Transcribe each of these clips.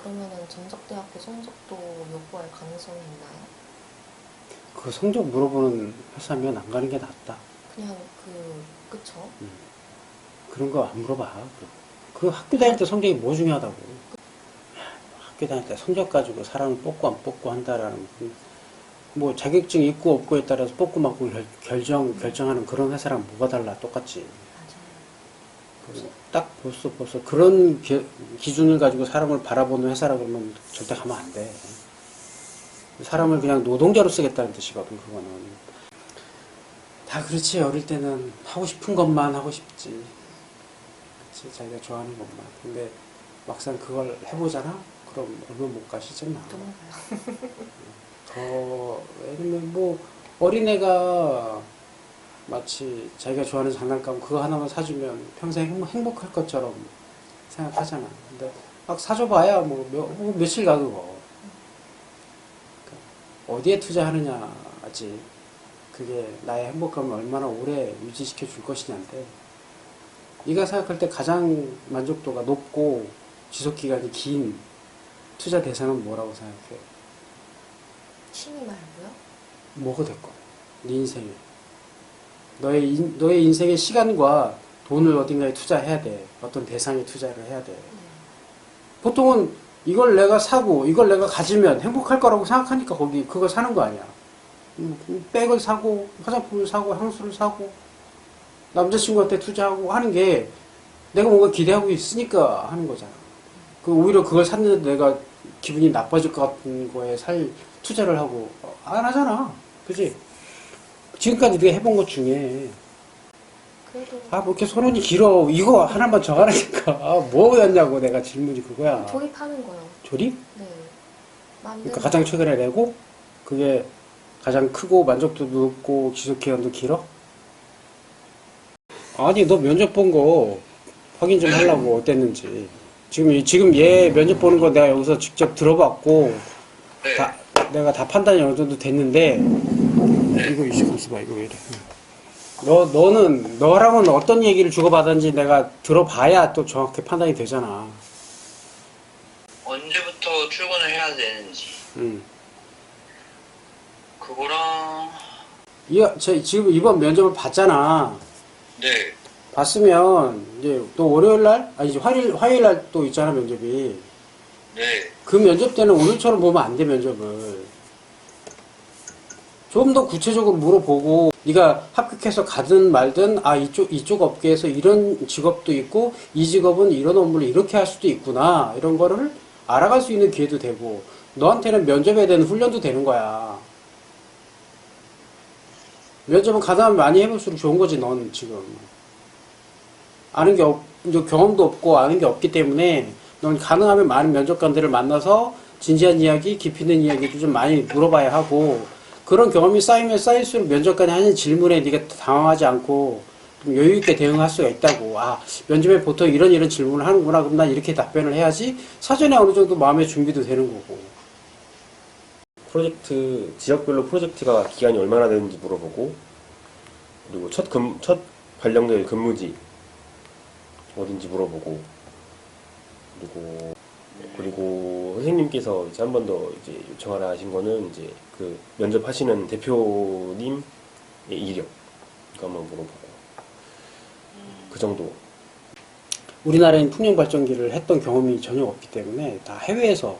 그러면은 전적대학교 성적도 요구할 가능성이 있나요? 그 성적 물어보는 회사면 안 가는 게 낫다. 그냥 그쵸? 그런 거 안 물어봐. 그 학교 다닐 때 성적이 뭐 중요하다고. 학교 다닐 때 성적 가지고 사람을 뽑고 안 뽑고 한다라는, 뭐 자격증 있고 없고에 따라서 뽑고 맞고 결정하는 그런 회사랑 뭐가 달라. 똑같지. 맞아요. 딱 벌써 그런 기준을 가지고 사람을 바라보는 회사라 그러면 절대 가면 안 돼. 사람을 그냥 노동자로 쓰겠다는 뜻이거든, 그거는. 다 그렇지. 어릴 때는 하고 싶은 것만 하고 싶지. 그치, 자기가 좋아하는 것만. 근데 막상 그걸 해보잖아? 그럼 얼마 못 가, 시즌 나와. 왜냐면 뭐, 어린애가 마치 자기가 좋아하는 장난감 그거 하나만 사주면 평생 행복할 것처럼 생각하잖아. 근데 막 사줘봐야 며칠 가, 그거. 그러니까 어디에 투자하느냐지. 그게 나의 행복감을 얼마나 오래 유지시켜 줄 것이냐인데, 네가 생각할 때 가장 만족도가 높고 지속기간이 긴 투자 대상은 뭐라고 생각해? 취미 말고요? 뭐가 될까? 네 인생에. 너의 인생의 시간과 돈을 어딘가에 투자해야 돼. 어떤 대상에 투자를 해야 돼. 보통은 이걸 내가 사고 이걸 내가 가지면 행복할 거라고 생각하니까 그걸 사는 거 아니야. 백을 사고 화장품을 사고 향수를 사고 남자친구한테 투자하고 하는 게 내가 뭔가 기대하고 있으니까 하는 거잖아. 오히려 그걸 샀는데 내가 기분이 나빠질 것 같은 거에 투자를 하고 안 하잖아. 그지? 지금까지 네가 해본 것 중에 그래도 뭐 이렇게 손혼이 길어. 이거 하나만 정하라니까. 뭐였냐고 내가 질문이 그거야. 조립하는 거요. 조립? 네. 그러니까 가장 최근에 내고 그게 가장 크고 만족도도 높고 지속기간도 길어? 아니 너 면접 본 거 확인 좀 하려고 어땠는지. 지금 얘 면접 보는 거 내가 여기서 직접 들어봤고 내가 다 판단이 어느 정도 됐는데 이거 잠시 봐. 이거 왜 이래. 너랑은 어떤 얘기를 주고받았는지 내가 들어봐야 또 정확히 판단이 되잖아. 언제부터 출근을 해야 되는지. 그거랑. 지금 이번 면접을 봤잖아. 네. 봤으면, 이제 또 월요일날? 아니지, 화요일날 또 있잖아, 면접이. 네. 그 면접 때는 오늘처럼 보면 안 돼, 면접을. 좀 더 구체적으로 물어보고, 네가 합격해서 가든 말든, 이쪽 업계에서 이런 직업도 있고, 이 직업은 이런 업무를 이렇게 할 수도 있구나, 이런 거를 알아갈 수 있는 기회도 되고, 너한테는 면접에 대한 훈련도 되는 거야. 면접은 가담 많이 해볼수록 좋은 거지, 넌 지금. 경험도 없고 아는 게 없기 때문에 넌 가능하면 많은 면접관들을 만나서 진지한 이야기, 깊이 있는 이야기도 좀 많이 물어봐야 하고, 그런 경험이 쌓이면 쌓일수록 면접관이 하는 질문에 네가 당황하지 않고 좀 여유 있게 대응할 수가 있다고. 면접에 보통 이런 질문을 하는구나. 그럼 난 이렇게 답변을 해야지. 사전에 어느 정도 마음의 준비도 되는 거고. 지역별로 프로젝트가 기간이 얼마나 되는지 물어보고, 그리고 첫 발령될 근무지 어딘지 물어보고, 그리고 선생님께서 이제 한 번 더 이제 요청하라 하신 거는 이제 그 면접하시는 대표님의 이력 그거 한번 물어보고, 그 정도. 우리나라엔 풍력발전기를 했던 경험이 전혀 없기 때문에 다 해외에서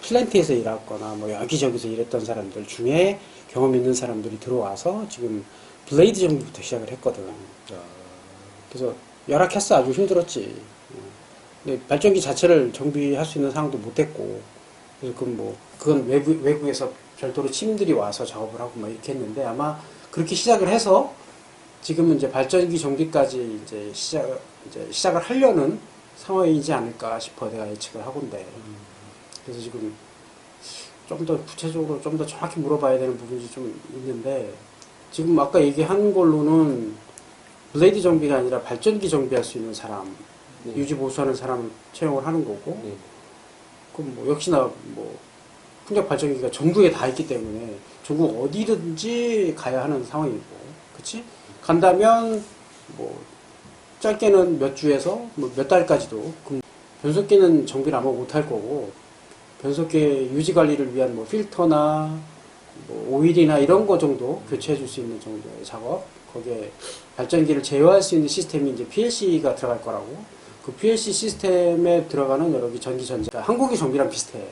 플랜트에서 일했거나 여기저기서 일했던 사람들 중에 경험 있는 사람들이 들어와서 지금 블레이드 정비부터 시작을 했거든. 그래서 열악했어. 아주 힘들었지. 근데 발전기 자체를 정비할 수 있는 상황도 못 됐고, 그래서 그건 외국에서 별도로 팀들이 와서 작업을 하고 이렇게 했는데, 아마 그렇게 시작을 해서 지금은 이제 발전기 정비까지 이제 시작을 하려는 상황이지 않을까 싶어 내가 예측을 하건데. 그래서 지금 좀 더 구체적으로 좀 더 정확히 물어봐야 되는 부분이 좀 있는데, 지금 아까 얘기한 걸로는 블레이드 정비가 아니라 발전기 정비할 수 있는 사람, 네. 유지 보수하는 사람을 채용을 하는 거고, 네. 그럼 역시나 풍력 발전기가 전국에 다 있기 때문에 전국 어디든지 가야 하는 상황이고, 그치? 간다면 짧게는 몇 주에서 몇 달까지도, 변속기는 정비를 아마 못 할 거고, 변속기 유지 관리를 위한 뭐 필터나 뭐 오일이나 이런 거 정도 교체해 줄 수 있는 정도의 작업, 거기에 발전기를 제어할 수 있는 시스템이 이제 PLC가 들어갈 거라고. 그 PLC 시스템에 들어가는 여러 개 전기 전자, 그러니까 항공기 정비랑 비슷해.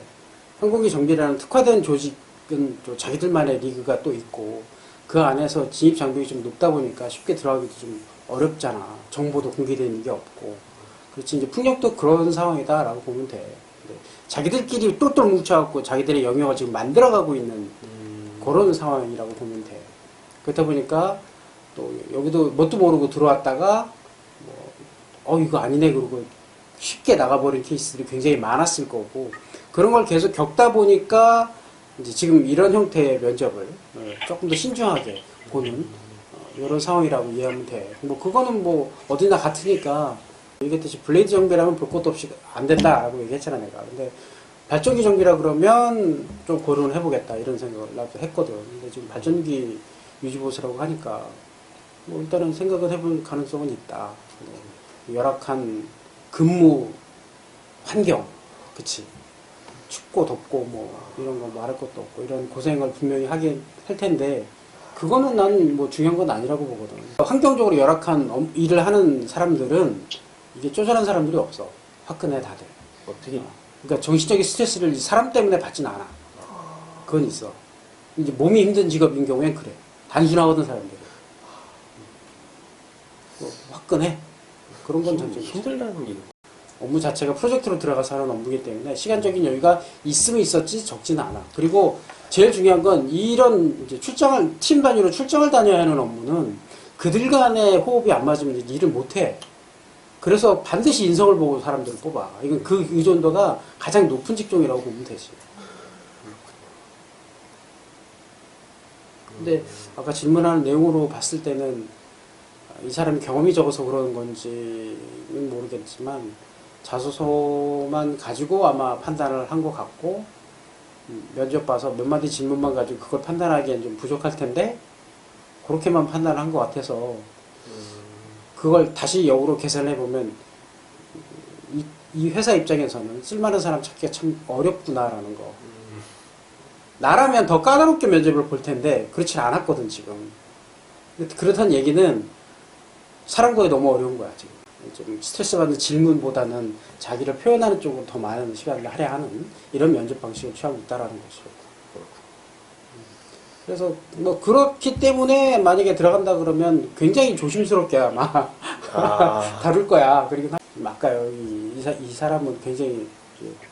항공기 정비라는 특화된 조직은 또 자기들만의 리그가 또 있고, 그 안에서 진입 장벽이 좀 높다 보니까 쉽게 들어가기도 좀 어렵잖아. 정보도 공개되는 게 없고. 그렇지, 이제 풍력도 그런 상황이다라고 보면 돼. 자기들끼리 똘똘 뭉쳐갖고 자기들의 영역을 지금 만들어가고 있는 그런 상황이라고 보면 돼. 그렇다 보니까 또 여기도 뭣도 모르고 들어왔다가 이거 아니네 그러고 쉽게 나가버린 케이스들이 굉장히 많았을 거고, 그런 걸 계속 겪다 보니까 이제 지금 이런 형태의 면접을 조금 더 신중하게 보는 이런 상황이라고 이해하면 돼. 뭐 그거는 뭐 어디나 같으니까, 얘기했듯이 블레이드 정비라면 볼 것도 없이 안 된다라고 얘기했잖아 내가. 근데 발전기 정비라 그러면 좀 고려를 해보겠다 이런 생각을 나도 했거든. 근데 지금 발전기 유지보수라고 하니까 뭐 일단은 생각을 해볼 가능성은 있다. 열악한 근무 환경, 그치? 춥고 덥고 뭐 이런 거 말할 것도 없고 이런 고생을 분명히 하긴 할 텐데, 그거는 난 뭐 중요한 건 아니라고 보거든. 환경적으로 열악한 일을 하는 사람들은 이게 쪼잔한 사람들이 없어. 화끈해 다들. 어떻게? 그러니까 정신적인 스트레스를 사람 때문에 받진 않아. 그건 있어. 이제 몸이 힘든 직업인 경우엔 그래. 단순하거든 사람들이. 화끈해. 그런 건 전적이지. 힘들다는 게. 업무 자체가 프로젝트로 들어가서 하는 업무이기 때문에 시간적인 여유가 있으면 있었지 적지는 않아. 그리고 제일 중요한 건 이런 이제 팀 단위로 출장을 다녀야 하는 업무는 그들 간의 호흡이 안 맞으면 이제 일을 못 해. 그래서 반드시 인성을 보고 사람들을 뽑아. 이건 그 의존도가 가장 높은 직종이라고 보면 되지. 근데 아까 질문하는 내용으로 봤을 때는 이 사람이 경험이 적어서 그러는 건지는 모르겠지만 자소서만 가지고 아마 판단을 한 것 같고, 면접 봐서 몇 마디 질문만 가지고 그걸 판단하기엔 좀 부족할 텐데 그렇게만 판단을 한 것 같아서, 그걸 다시 역으로 계산해보면 이 회사 입장에서는 쓸만한 사람 찾기가 참 어렵구나라는 거. 나라면 더 까다롭게 면접을 볼 텐데 그렇지 않았거든 지금. 그렇다는 얘기는 사람 구하기 너무 어려운 거야 지금. 좀 스트레스 받는 질문보다는 자기를 표현하는 쪽으로 더 많은 시간을 할애하는 이런 면접 방식을 취하고 있다라는 거죠. 그래서 뭐 그렇기 때문에 만약에 들어간다 그러면 굉장히 조심스럽게 아마 다룰 거야. 그리고 아까요, 이 사람은 굉장히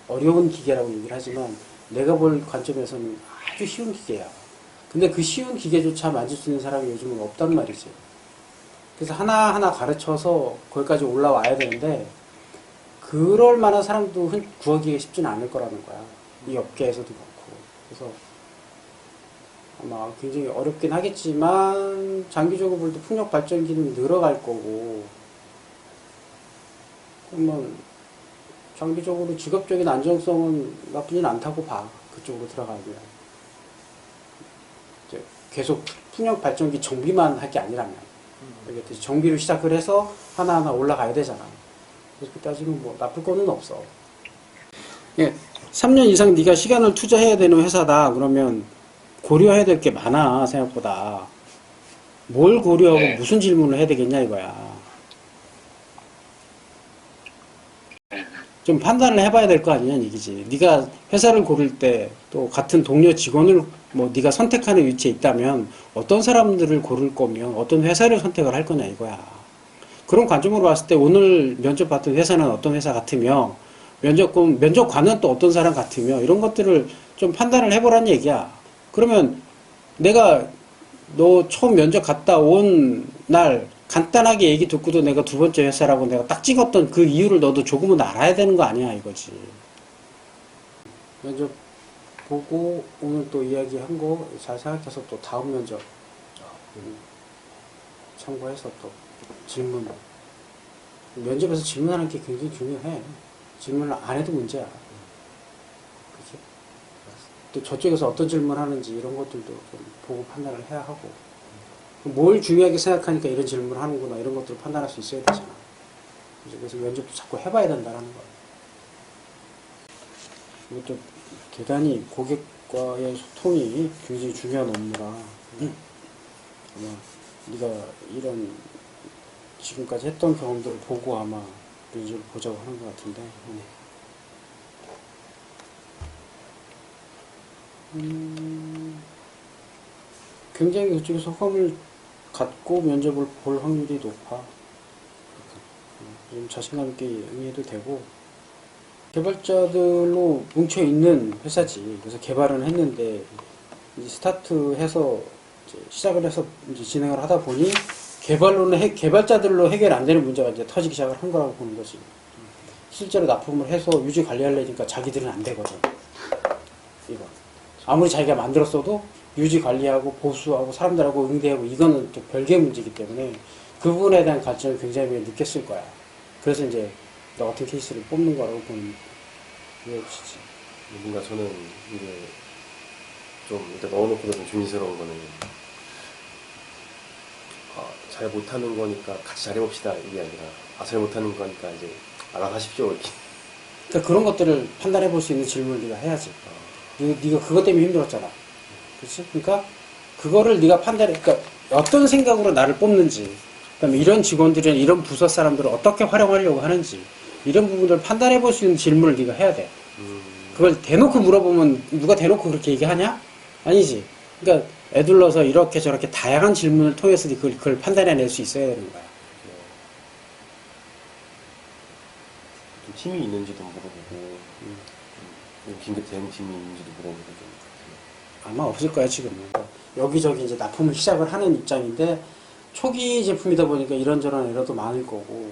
어려운 기계라고 얘기를 하지만 내가 볼 관점에서는 아주 쉬운 기계야. 근데 그 쉬운 기계조차 만질 수 있는 사람이 요즘은 없단 말이지. 그래서 하나하나 가르쳐서 거기까지 올라와야 되는데 그럴 만한 사람도 구하기가 쉽지는 않을 거라는 거야. 이 업계에서도 그렇고. 그래서 아마 굉장히 어렵긴 하겠지만 장기적으로 볼 때 풍력 발전기는 늘어갈 거고, 그러면 장기적으로 직업적인 안정성은 나쁘진 않다고 봐. 그쪽으로 들어가면 이제 계속 풍력 발전기 정비만 할 게 아니라면 정비로 시작을 해서 하나하나 올라가야 되잖아. 그래서 따지면 뭐 나쁠 거는 없어. 예, 3년 이상 네가 시간을 투자해야 되는 회사다 그러면 고려해야 될 게 많아. 생각보다. 뭘 고려하고 네. 무슨 질문을 해야 되겠냐 이거야. 좀 판단을 해봐야 될 거 아니냐 얘기지. 네가 회사를 고를 때 또 같은 동료 직원을 뭐 네가 선택하는 위치에 있다면 어떤 사람들을 고를 거며 어떤 회사를 선택을 할 거냐 이거야. 그런 관점으로 봤을 때 오늘 면접 봤던 회사는 어떤 회사 같으며 면접관은 또 어떤 사람 같으며 이런 것들을 좀 판단을 해보라는 얘기야. 그러면 내가 너 처음 면접 갔다 온 날 간단하게 얘기 듣고도 내가 두 번째 회사라고 내가 딱 찍었던 그 이유를 너도 조금은 알아야 되는 거 아니야 이거지. 면접 보고 오늘 또 이야기한 거 잘 생각해서 또 다음 면접 참고해서 또 질문, 면접에서 질문하는 게 굉장히 중요해. 질문을 안 해도 문제야. 그치? 또 저쪽에서 어떤 질문을 하는지 이런 것들도 좀 보고 판단을 해야 하고, 뭘 중요하게 생각하니까 이런 질문을 하는구나 이런 것들을 판단할 수 있어야 되잖아. 그래서 면접도 자꾸 해봐야 된다는 거야. 이것도 대단히 고객과의 소통이 굉장히 중요한 업무라 아마 네가 이런 지금까지 했던 경험들을 보고 아마 면접을 보자고 하는 것 같은데 굉장히 그쪽에서 호감을 갖고 면접을 볼 확률이 높아. 좀 자신감 있게 응해도 되고 개발자들로 뭉쳐 있는 회사지. 그래서 개발은 했는데 이제 스타트해서 이제 시작을 해서 이제 진행을 하다 보니 개발자들로 해결 안 되는 문제가 이제 터지기 시작을 한 거라고 보는 거지. 실제로 납품을 해서 유지 관리하려니까 자기들은 안 되거든. 이거 아무리 자기가 만들었어도 유지 관리하고 보수하고 사람들하고 응대하고 이거는 또 별개의 문제이기 때문에 그 부분에 대한 관점을 굉장히 느꼈을 거야. 그래서 이제 너 같은 케이스를 뽑는 거라고 보는 것이지. 뭔가 저는 이게 좀 일단 넣어놓고도 좀 조심스러운 거는 잘 못하는 거니까 같이 잘해봅시다 이게 아니라 잘 못하는 거니까 이제 알아서 하십시오 이렇게. 그러니까 그런 것들을 판단해 볼 수 있는 질문을 네가 해야지. 네가 그것 때문에 힘들었잖아. 그렇지? 그러니까 그거를 네가 판단해. 그러니까 어떤 생각으로 나를 뽑는지, 그다음에 이런 직원들이나 이런 부서 사람들을 어떻게 활용하려고 하는지 이런 부분들을 판단해 볼 수 있는 질문을 네가 해야 돼. 그걸 대놓고 물어보면 누가 대놓고 그렇게 얘기하냐? 아니지. 그러니까 애둘러서 이렇게 저렇게 다양한 질문을 통해서 그걸 판단해낼 수 있어야 되는 거야. 좀 팀이 있는지도 물어보고 긴급 대응팀이 있는지도 물어보고 좀 아마 없을 거야 지금은. 여기저기 이제 납품을 시작을 하는 입장인데 초기 제품이다 보니까 이런저런 에러도 많을 거고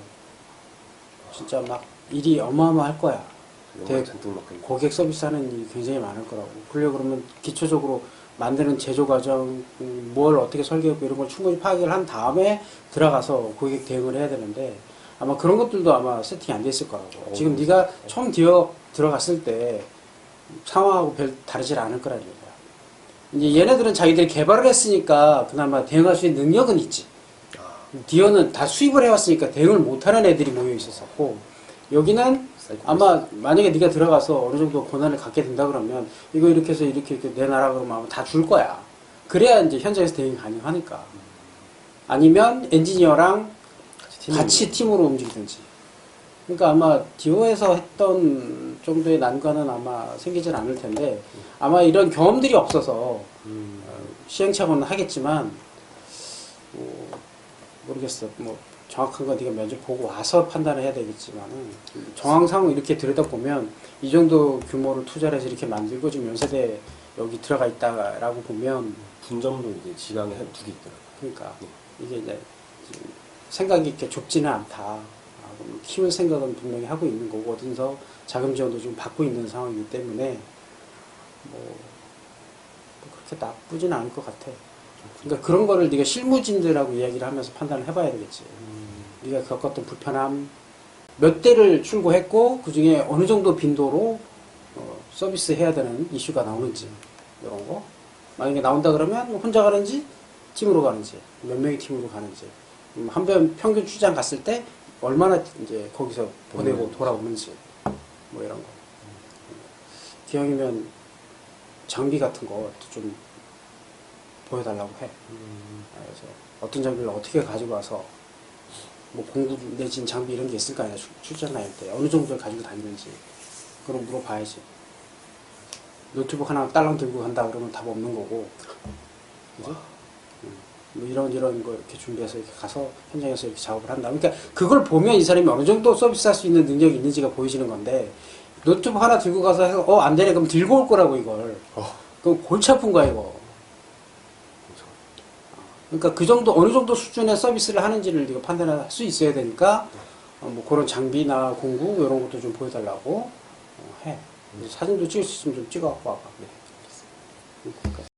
진짜 막 일이 어마어마할 거야. 영화 잔뜩 넣고 고객 서비스하는 일이 굉장히 많을 거라고. 그러려고 그러면 기초적으로 만드는 제조 과정, 뭘 어떻게 설계하고 이런 걸 충분히 파악을 한 다음에 들어가서 고객 대응을 해야 되는데 아마 그런 것들도 아마 세팅이 안 돼 있을 거라고. 지금 네가 처음 들어갔을 때 상황하고 별 다르질 않을 거라는 거야. 이제 얘네들은 자기들이 개발을 했으니까 그나마 대응할 수 있는 능력은 있지. 디어는 다 수입을 해왔으니까 대응을 못하는 애들이 모여 있었었고 여기는 아마 만약에 네가 들어가서 어느 정도 권한을 갖게 된다 그러면 이거 이렇게 해서 이렇게 내놔라 그러면 아마 다 줄 거야. 그래야 이제 현장에서 대응이 가능하니까. 아니면 엔지니어랑 같이 팀으로 움직이든지. 그러니까 아마 디오에서 했던 정도의 난관은 아마 생기진 않을 텐데 아마 이런 경험들이 없어서 시행착오는 하겠지만 모르겠어. 뭐 정확한 건 네가 면접 보고 와서 판단을 해야 되겠지만은 정황상 이렇게 들여다보면 이 정도 규모를 투자를 해서 이렇게 만들고 지금 연세대 여기 들어가 있다라고 보면 분점도 이제 지강에 한 2개 있더라고요. 그러니까 이게 이제 생각이 이렇게 좁지는 않다. 키울 생각은 분명히 하고 있는 거고 어딘서 자금 지원도 좀 받고 있는 상황이기 때문에 뭐 그렇게 나쁘진 않을 것 같아. 그러니까 그런 거를 네가 실무진들하고 이야기를 하면서 판단을 해봐야 되겠지. 네가 겪었던 불편함 몇 대를 출고했고 그 중에 어느 정도 빈도로 서비스 해야 되는 이슈가 나오는지 이런 거. 만약에 나온다 그러면 혼자 가는지 팀으로 가는지 몇 명이 팀으로 가는지 한 번 평균 출장 갔을 때 얼마나 이제 거기서 보내고 돌아오는지 뭐 이런 거. 기왕이면 장비 같은 것도 좀 보여달라고 해. 그래서 어떤 장비를 어떻게 가지고 와서 뭐 공구 내진 장비 이런 게 있을 거 아니야. 출장 다닐 때 어느 정도를 가지고 다니는지 그럼 물어봐야지. 노트북 하나 딸랑 들고 간다 그러면 답 없는 거고. 그죠? 뭐 이런 거 이렇게 준비해서 이렇게 가서 현장에서 이렇게 작업을 한다. 그러니까 그걸 보면 이 사람이 어느 정도 서비스할 수 있는 능력이 있는지가 보여지는 건데 노트북 하나 들고 가서 해서 안 되네 그럼 들고 올 거라고 이걸. 그럼 골치 아픈 거야 이거. 그러니까 그 정도 어느 정도 수준의 서비스를 하는지를 네가 판단할 수 있어야 되니까 뭐 그런 장비나 공구 이런 것도 좀 보여달라고 해. 사진도 찍을 수 있으면 좀 찍어갖고 와봐. 네.